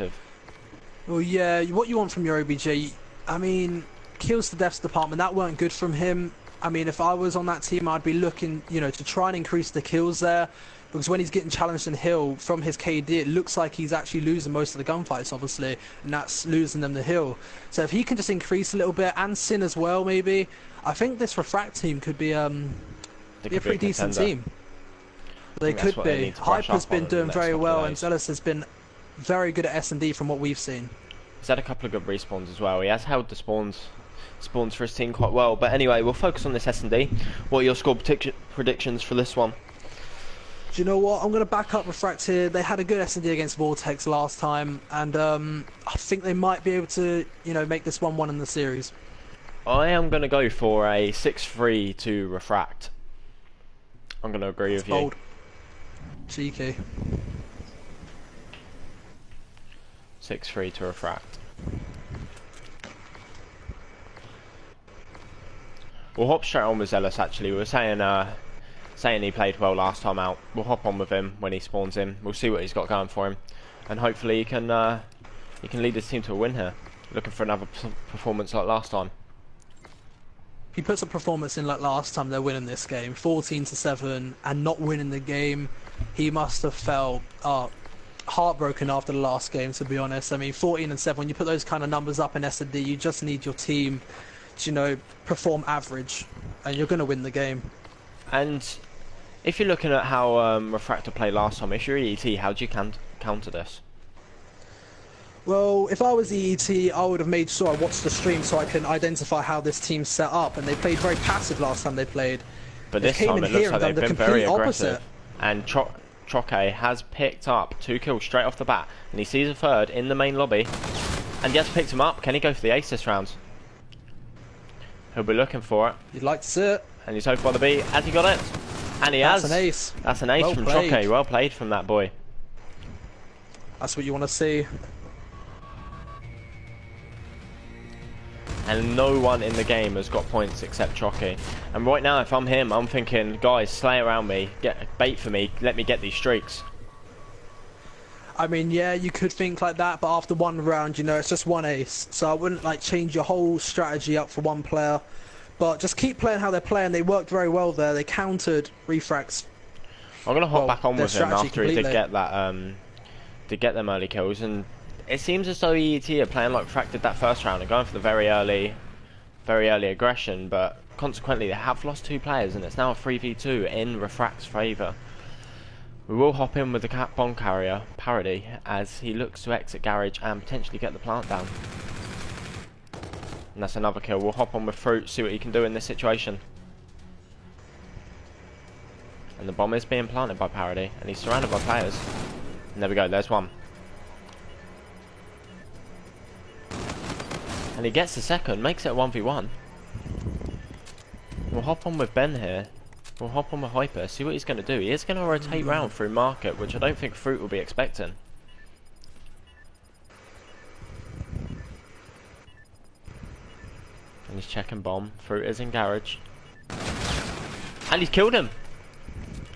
effective. Well, yeah, what you want from your OBJ, I mean, kills to deaths department, that weren't good from him. I mean, if I was on that team, I'd be looking, to try and increase the kills there. Because when he's getting challenged in hill from his KD, it looks like he's actually losing most of the gunfights, obviously, and that's losing them the hill. So if he can just increase a little bit, and Sin as well, maybe, I think this Refract team could be a pretty decent team. They could be. Hyper's been doing very well, and Zealous has been very good at S&D from what we've seen. He's had a couple of good respawns as well. He has held the spawns for his team quite well. But anyway, we'll focus on this S&D. What are your score predictions for this one? Do you know what? I'm going to back up Refract here. They had a good S&D against Vortex last time, and I think they might be able to, make this 1-1 in the series. I am going to go for a 6-3 to Refract. I'm going to agree with you. Bold. Cheeky. 6-3 to Refract. We'll hop straight on with Zealous. Actually, we were saying he played well last time out. We'll hop on with him when he spawns in. We'll see what he's got going for him, and hopefully he can lead his team to a win here. Looking for another performance like last time. If he puts a performance in like last time, they're winning this game, 14-7, and not winning the game. He must have felt heartbroken after the last game, to be honest. I mean, 14-7. When you put those kind of numbers up in S&D, you just need your team to, perform average, and you're going to win the game. And if you're looking at how Refractor played last time, if you're EET, how do you counter this? Well, if I was EET, I would have made sure I watched the stream so I can identify how this team's set up, and they played very passive last time they played. But this time it looks like they've been very aggressive. And Troke has picked up 2 kills straight off the bat, and he sees a third in the main lobby, and he has picked him up. Can he go for the ace this round? He'll be looking for it. You'd like to see it. And he's hoping by the B. Has he got it? And he has. That's an ace. That's an ace from Troke. Well played from that boy. That's what you want to see. And no one in the game has got points except Troke. And right now, if I'm him, I'm thinking, guys, slay around me, get bait for me, let me get these streaks. I mean, yeah, you could think like that, but after one round, it's just one ace. So I wouldn't change your whole strategy up for one player. But just keep playing how they're playing. They worked very well there. They countered Refracts. I'm gonna hop back on with him after he did get that, did get them early kills, and it seems as though EET are playing like Refract did that first round and going for the very early aggression. But consequently, they have lost 2 players, and it's now a 3v2 in Refract's favour. We will hop in with the bomb carrier Parody as he looks to exit garage and potentially get the plant down. And that's another kill. We'll hop on with Fruit, see what he can do in this situation. And the bomb is being planted by Parody, and he's surrounded by players. And there we go, there's one. And he gets the second, makes it a 1v1. We'll hop on with Ben here. We'll hop on with Hyper, see what he's going to do. He is going to rotate round through market, which I don't think Fruit will be expecting. And he's checking bomb. Fruit is in garage. And he's killed him.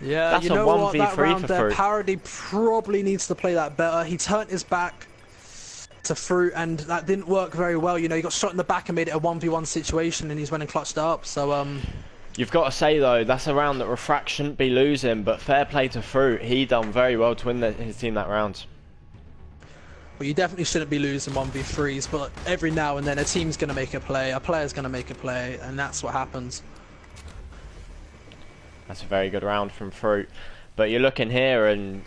Yeah, that's you know a 1v3 what? That round for there, Fruit. Parody probably needs to play that better. He turned his back to Fruit, and that didn't work very well. He got shot in the back and made it a 1v1 situation, and he's went and clutched it up. So, You've got to say though, that's a round that Refract shouldn't be losing, but fair play to Fruit. He done very well to win his team that round. Well, you definitely shouldn't be losing 1v3s, but every now and then a team's going to make a play, a player's going to make a play, and that's what happens. That's a very good round from Fruit. But you're looking here and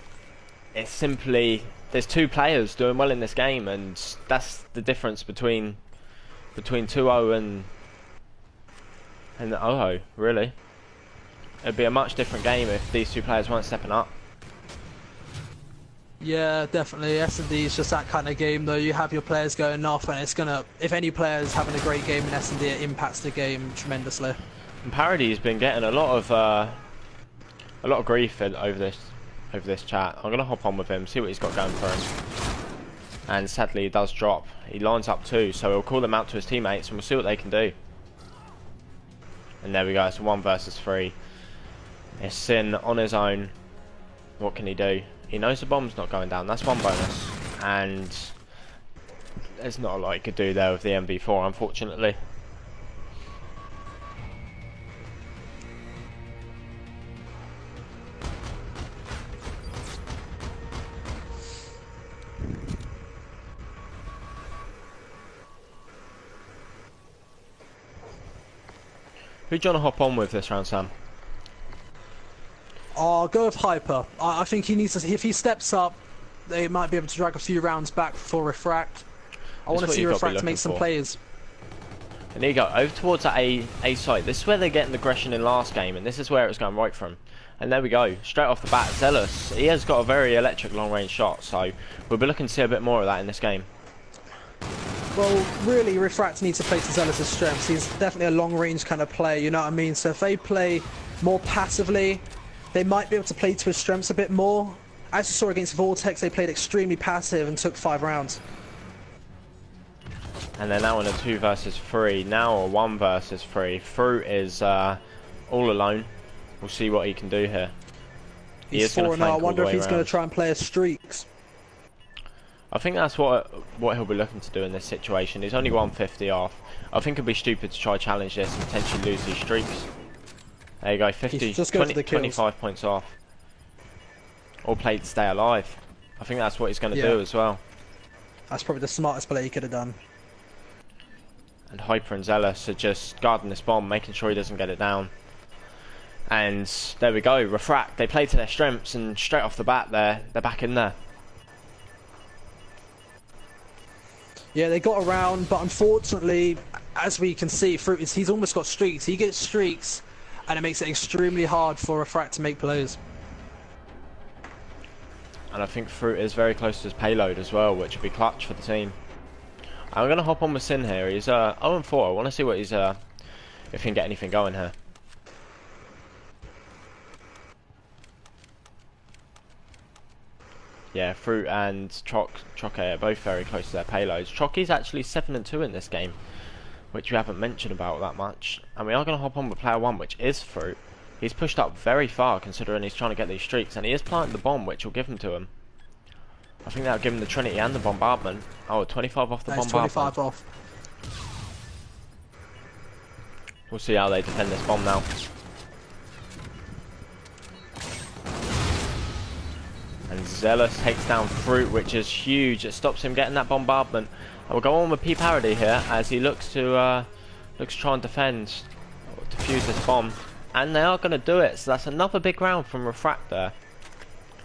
it's simply, there's 2 players doing well in this game, and that's the difference between 2-0 and the 0-0, really. It'd be a much different game if these 2 players weren't stepping up. Yeah, definitely. S&D is just that kind of game, though. You have your players going off, and it's gonna. If any player is having a great game in S&D, it impacts the game tremendously. And Parody's been getting a lot of grief over this chat. I'm gonna hop on with him, see what he's got going for him. And sadly, he does drop. He lines up 2, so he'll call them out to his teammates, and we'll see what they can do. And there we go. It's a 1 versus 3. It's Sin on his own. What can he do? He knows the bomb's not going down. That's 1 bonus. and there's not a lot you could do there with the MV4, unfortunately. Who do you want to hop on with this round, Sam? I'll go with Hyper. I think he needs to. If he steps up, they might be able to drag a few rounds back for Refract. I want to see Refract make some plays. And there you go, over towards that A site. This is where they're getting aggression in last game, and this is where it was going right from. And there we go, straight off the bat, Zealous. He has got a very electric long-range shot, so we'll be looking to see a bit more of that in this game. Well, really, Refract needs to play to Zealous' strengths. He's definitely a long-range kind of player, you know what I mean? So if they play more passively, they might be able to play to his strengths a bit more. As you saw against Vortex, they played extremely passive and took 5 rounds. And they're now in a 2 versus 3, now a 1 versus 3. Fruit is all alone. We'll see what he can do here. He's 4-0. I wonder if he's going to try and play his streaks. I think that's what he'll be looking to do in this situation. He's only 150 off. I think it'd be stupid to try challenge this and potentially lose these streaks. There you go, 50, 25 points off. All played to stay alive. I think that's what he's going to do as well. That's probably the smartest play he could have done. And Hyper and Zealous are just guarding this bomb, making sure he doesn't get it down. And there we go, Refract. They play to their strengths, and straight off the bat, they're back in there. Yeah, they got around, but unfortunately, as we can see, Fruit he's almost got streaks. He gets streaks, and it makes it extremely hard for Refract to make plays. And I think Fruit is very close to his payload as well, which would be clutch for the team. I'm going to hop on with Sin here. He's 0-4. I want to see what he's if he can get anything going here. Yeah, Fruit and Choke are both very close to their payloads. Choke's actually 7-2 in this game, which we haven't mentioned about that much. And we are going to hop on with player 1, which is Fruit. He's pushed up very far considering he's trying to get these streaks, and he is planting the bomb, which will give him to him. I think that'll give him the Trinity and the bombardment. Oh, 25 off the bombardment. 25 off. We'll see how they defend this bomb now. And Zealous takes down Fruit, which is huge. It stops him getting that bombardment. And we'll go on with P Parody here as he looks to try and defend, or defuse this bomb. And they are going to do it. So that's another big round from Refract there.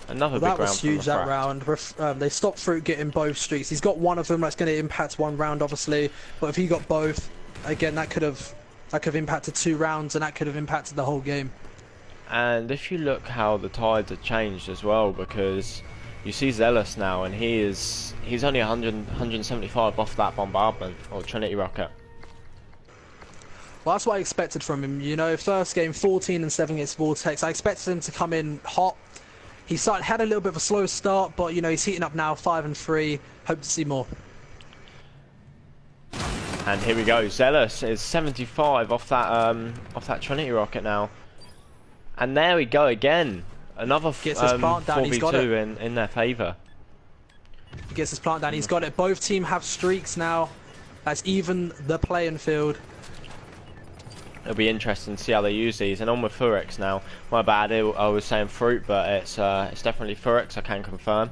Another big round. That was huge, that round. They stopped Fruit getting both streaks. He's got one of them that's going to impact 1 round, obviously. But if he got both, again, that could have impacted 2 rounds, and that could have impacted the whole game. And if you look how the tides have changed as well, because you see Zealous now, and he's only 175 off that bombardment or Trinity rocket. Well, that's what I expected from him. You know, first game 14-7 against Vortex. I expected him to come in hot. He had a little bit of a slow start, but you know he's heating up now, 5-3. Hope to see more. And here we go. Zealous is 75 off that Trinity rocket now. And there we go again. Another gets his plant down. He's got it in their favour. He gets his plant down. He's got it. Both teams have streaks now. That's even the playing field. It'll be interesting to see how they use these. And on with Furex now. My bad. I was saying Fruit, but it's definitely Furex. I can confirm.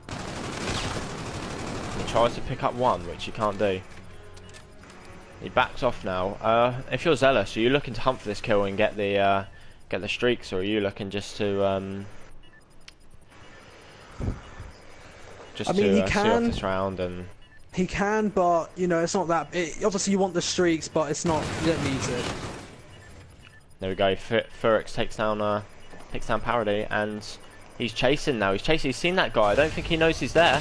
He tries to pick up 1, which he can't do. He backs off now. If you're Zealous, are you looking to hunt for this kill and get the streaks, or are you looking just to see off this round? And he can, but you know it's not that. Obviously, you want the streaks, but it's not. You don't need it. There we go. Furex takes down Parody, and he's chasing now. He's chasing. He's seen that guy. I don't think he knows he's there.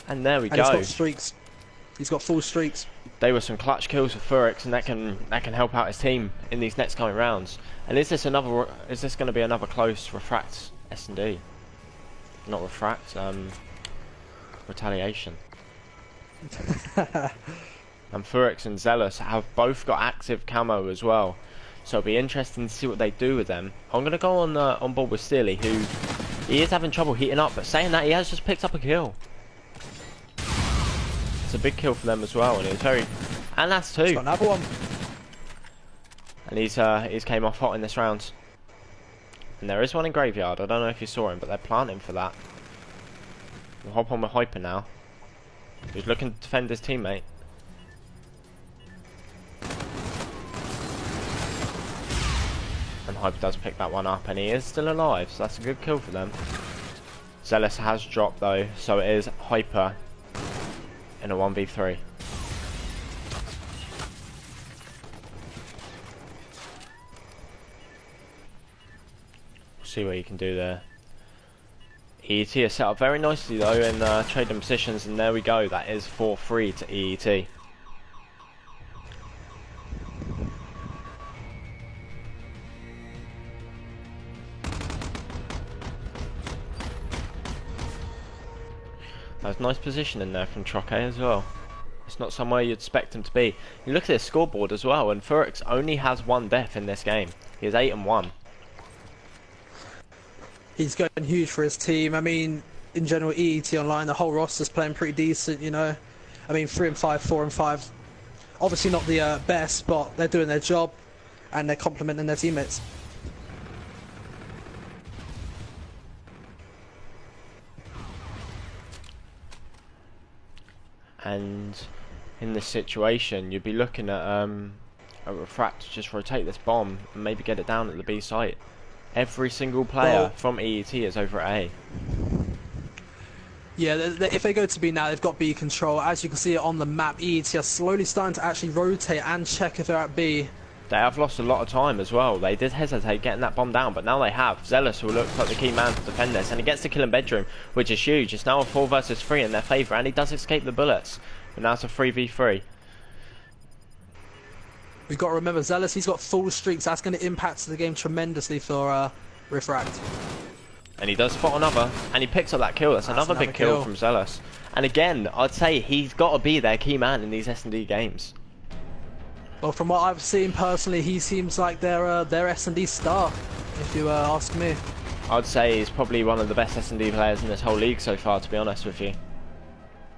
And there we go. He's got streaks. He's got full streaks. They were some clutch kills for Furex, and that can help out his team in these next coming rounds. And is this going to be another close Refract S&D? Not Refract, Retaliation. And Furex and Zealous have both got active camo as well, so it'll be interesting to see what they do with them. I'm going to go on board with Steely, who He is having trouble heating up, but saying that, he has just picked up a kill. It's a big kill for them as well, and it's very... And that's 2. Got another one. And he's came off hot in this round. And there is one in Graveyard. I don't know if you saw him, but they're planting for that. We'll hop on with Hyper now. He's looking to defend his teammate. And Hyper does pick that one up, and he is still alive, so that's a good kill for them. Zealous has dropped though, so it is Hyper in a 1v3. See what you can do there. EET is set up very nicely though in trading positions, and there we go. That is 4-3 to EET. That's nice position in there from Troke as well. It's not somewhere you'd expect him to be. You look at his scoreboard as well, and Furix only has 1 death in this game. He is 8-1. He's going huge for his team. I mean, in general, EET Online, the whole roster's playing pretty decent, you know. I mean, 3-5, 4-5. Obviously not the best, but they're doing their job, and they're complimenting their teammates. And in this situation, you'd be looking at a Refract to just rotate this bomb and maybe get it down at the B site. Every single player from EET is over at A. Yeah, if they go to B now, they've got B control. As you can see on the map, EET are slowly starting to actually rotate and check if they're at B. They have lost a lot of time as well. They did hesitate getting that bomb down, but now they have. Zealous will look like the key man to defend this, and he gets the kill in bedroom, which is huge. It's now a 4 versus 3 in their favour, and he does escape the bullets. But now it's a 3v3. We've got to remember, Zealous, he's got full streaks. That's going to impact the game tremendously for Refract. And he does spot another, and he picks up that kill. That's another big kill from Zealous. And again, I'd say he's got to be their key man in these S&D games. Well, from what I've seen personally, he seems like their S&D star, if you ask me. I'd say he's probably one of the best S&D players in this whole league so far, to be honest with you.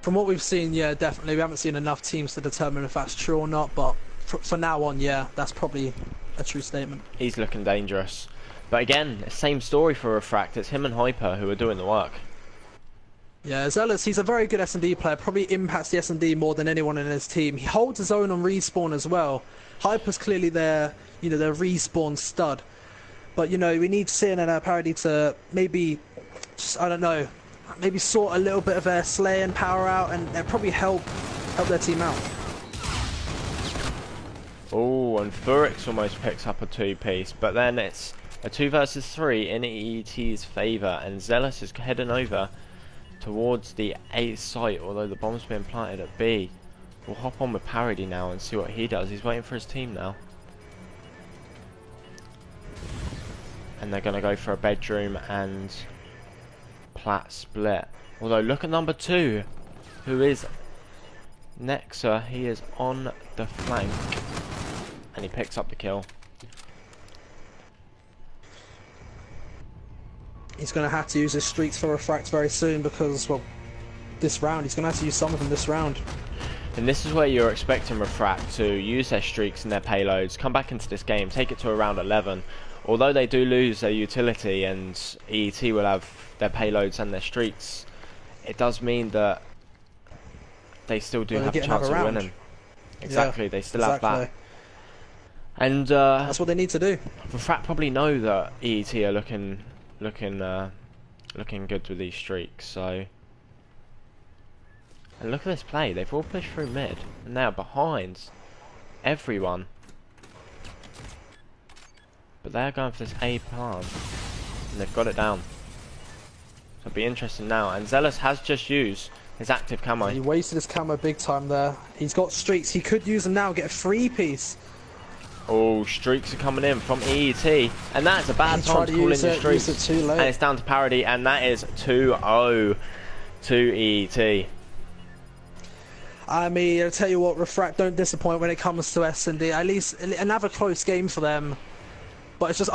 From what we've seen, yeah, definitely. We haven't seen enough teams to determine if that's true or not, but for now on, yeah, that's probably a true statement. He's looking dangerous. But again, same story for Refract. It's him and Hyper who are doing the work. Yeah, Zealous, he's a very good S&D player, probably impacts the S&D more than anyone in his team. He holds his own on respawn as well. Hyper's clearly their respawn stud. But, you know, we need Sin and Parody to maybe, just, I don't know, maybe sort a little bit of their slaying power out, and they'll probably help their team out. Oh, and Furix almost picks up a 2-piece, but then it's a 2 versus 3 in EET's favour, and Zealous is heading over towards the A site, although the bomb's been planted at B. We'll hop on with Parody now and see what he does. He's waiting for his team now. And they're going to go for a bedroom and plat split. Although look at number 2, who is Nexa. He is on the flank. And he picks up the kill. He's going to have to use his streaks for Refract very soon because, well, this round, he's going to have to use some of them this round. And this is where you're expecting Refract to use their streaks and their payloads, come back into this game, take it to around 11. Although they do lose their utility and EET will have their payloads and their streaks, it does mean that they still do have a chance of winning. Exactly, yeah, they still have that. And that's what they need to do. Refract probably know that EET are looking good with these streaks, so. And look at this play, they've all pushed through mid, and they are behind everyone. But they're going for this A plan, and they've got it down. So it'll be interesting now, and Zealous has just used his active camo. He wasted his camo big time there. He's got streaks, he could use them now, get a 3-piece. Oh, streaks are coming in from EET, and that's a bad time to call in the streaks. Use it too late. And it's down to Parody, and that is 2-0 to EET. I mean, I'll tell you what, Refract don't disappoint when it comes to S&D. At least another close game for them, but it's just